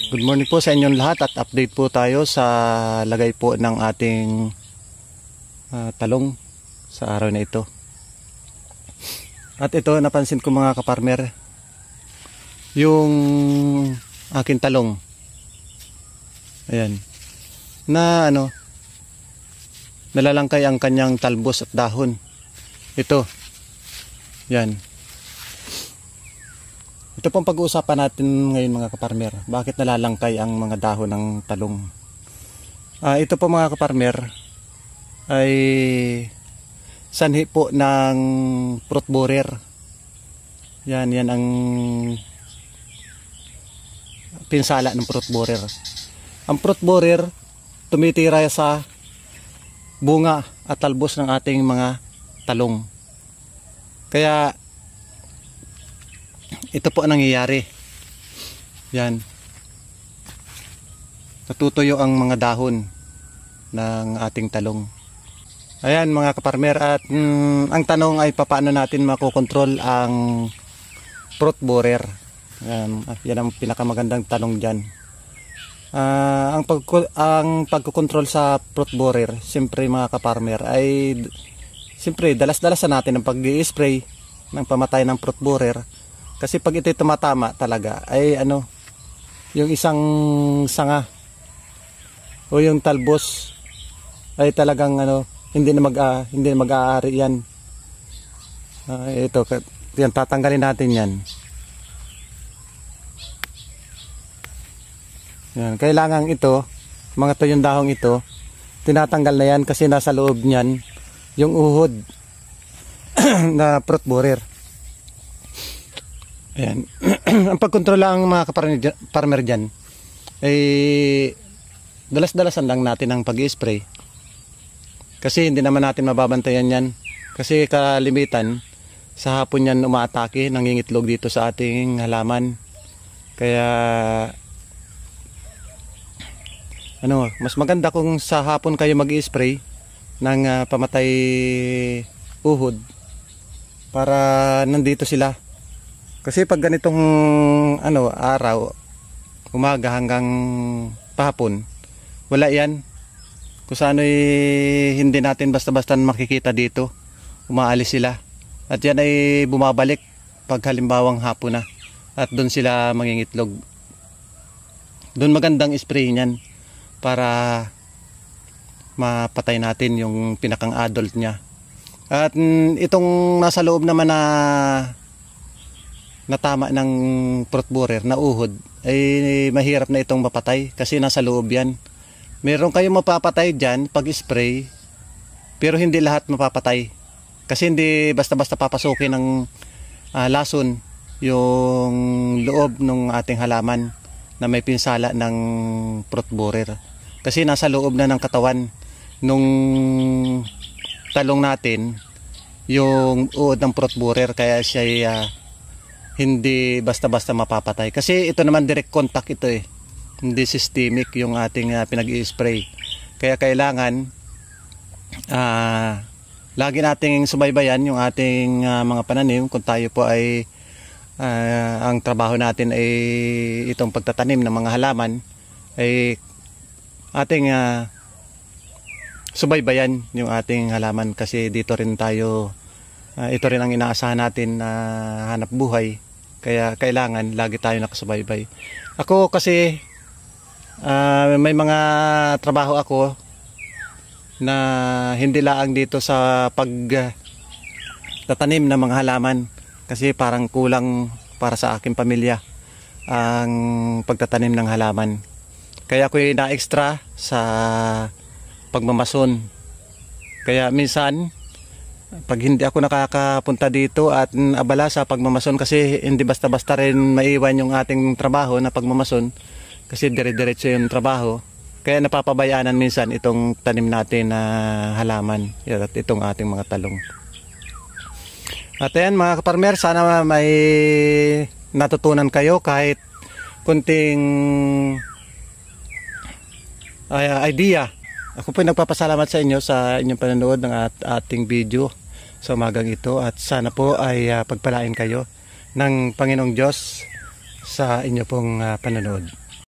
Good morning po sa inyong lahat at update po tayo sa lagay po ng ating talong sa araw na ito. At ito, napansin ko mga kaparmer, yung aking talong, ayan, na nalalangkay ang kanyang talbos at dahon. Ito, yan. Ito pong pag-uusapan natin ngayon mga kaparmer. Bakit nalalangkay ang mga dahon ng talong? Ito po mga kaparmer ay sanhi po ng fruit borer. Yan ang pinsala ng fruit borer. Ang fruit borer tumitira sa bunga at talbos ng ating mga talong. Kaya ito po ang nangyayari. Yan. Natutuyo ang mga dahon ng ating talong. Ayan mga kaparmer, at ang tanong ay paano natin makokontrol ang fruit borer. Yan ang pinakamagandang tanong dyan. Ang pagkokontrol sa fruit borer, siyempre mga kaparmer, ay siyempre dalas-dalasan natin ang pag-i-spray ng pamatay ng fruit borer. Kasi pag ito tumatama talaga ay yung isang sanga o yung talbos ay talagang hindi na mag-aari yan. Ito yan, tatanggalin natin yan. Yan, kailangan ito, mga tuyong dahong ito, tinatanggal na yan kasi nasa loob niyan yung uhod na fruit borer. Ayan. Ang pagkontrol lang mga kaparmer dyan ay dalas-dalasan lang natin ang pag-i-spray. Kasi hindi naman natin mababantayan yan. Kasi kalimitan sa hapon yan umaatake, nangingitlog dito sa ating halaman. Kaya mas maganda kung sa hapon kayo mag-i-spray ng pamatay uhod para nandito sila. Kasi pag ganitong araw, umaga hanggang pahapon, wala yan. Kung saan hindi natin basta-basta makikita dito, umaalis sila. At yan ay bumabalik pag halimbawang hapon na. At doon sila mangingitlog. Doon magandang spray niyan para mapatay natin yung pinakang adult niya. At itong nasa loob naman na natama ng fruit borer na uhod ay mahirap na itong mapatay kasi nasa loob yan. Meron kayong mapapatay dyan pag spray, pero hindi lahat mapapatay kasi hindi basta-basta papasukin ng lason yung loob ng ating halaman na may pinsala ng fruit borer kasi nasa loob na ng katawan nung talong natin yung uod ng fruit borer, kaya siya hindi basta-basta mapapatay. Kasi ito naman direct contact ito hindi systemic yung ating pinag-i-spray. Kaya kailangan lagi nating subaybayan yung ating mga pananim kung tayo po ay ang trabaho natin ay itong pagtatanim ng mga halaman, ay ating subaybayan yung ating halaman kasi dito rin tayo ito rin ang inaasahan natin na hanap buhay. Kaya kailangan lagi tayo nakasubaybay. Ako kasi may mga trabaho ako na hindi laang dito sa pagtatanim ng mga halaman kasi parang kulang para sa aking pamilya ang pagtatanim ng halaman. Kaya ako na-extra sa pagmamason. Kaya minsan pag hindi ako nakakapunta dito at abala sa pagmamason, kasi hindi basta-basta rin maiwan yung ating trabaho na pagmamason kasi dire-diretso yung trabaho, kaya napapabayaanan minsan itong tanim natin na halaman at itong ating mga talong. At ayan mga kaparmer, sana may natutunan kayo kahit kunting idea. Ako po nagpapasalamat sa inyo sa inyong panonood ng ating video sa umagang ito, at sana po ay pagpalain kayo ng Panginoong Diyos sa inyo pong panonood.